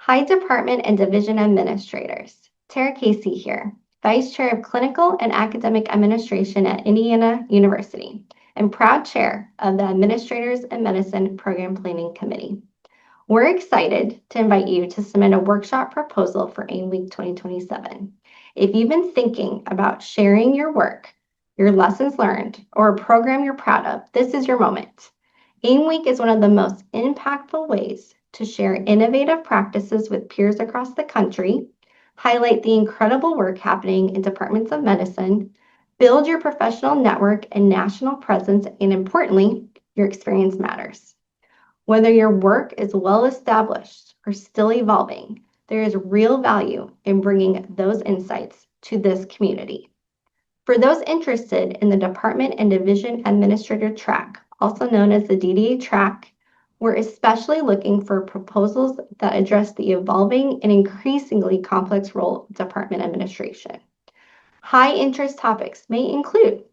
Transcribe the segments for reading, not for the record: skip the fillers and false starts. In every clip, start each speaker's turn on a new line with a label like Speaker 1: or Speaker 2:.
Speaker 1: Hi, Department and Division Administrators. Tara Casey here, Vice Chair of Clinical and Academic Administration at Indiana University and proud Chair of the Administrators in Medicine Program Planning Committee. We're excited to invite you to submit a workshop proposal for AIM Week 2027. If you've been thinking about sharing your work, your lessons learned, or a program you're proud of, this is your moment. AIM Week is one of the most impactful ways to share innovative practices with peers across the country, highlight the incredible work happening in departments of medicine, build your professional network and national presence, and importantly, your experience matters. Whether your work is well established or still evolving, there is real value in bringing those insights to this community. For those interested in the Department and Division Administrator track, also known as the DDA track, we're especially looking for proposals that address the evolving and increasingly complex role of department administration. High interest topics may include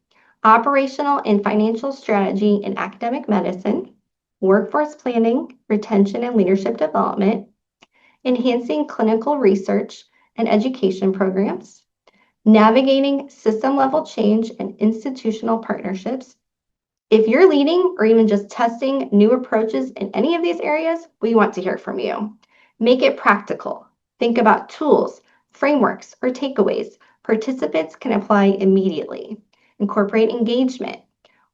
Speaker 1: operational and financial strategy in academic medicine, workforce planning, retention and leadership development, enhancing clinical research and education programs, navigating system-level change and institutional partnerships. If you're leading or even just testing new approaches in any of these areas, we want to hear from you. Make it practical. Think about tools, frameworks, or takeaways participants can apply immediately. Incorporate engagement.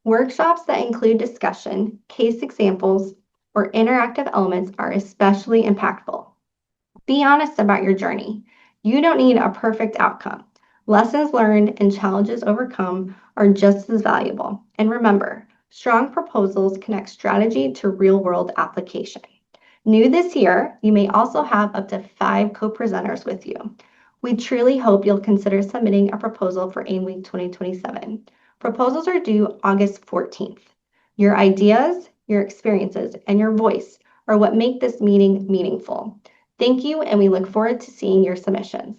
Speaker 1: Workshops that include discussion, case examples, or interactive elements are especially impactful. Be honest about your journey. You don't need a perfect outcome. Lessons learned and challenges overcome are just as valuable. And remember, strong proposals connect strategy to real-world application. New this year, you may also have up to 5 co-presenters with you. We truly hope you'll consider submitting a proposal for AIM Week 2027. Proposals are due August 14th. Your ideas, your experiences, and your voice are what make this meeting meaningful. Thank you, and we look forward to seeing your submissions.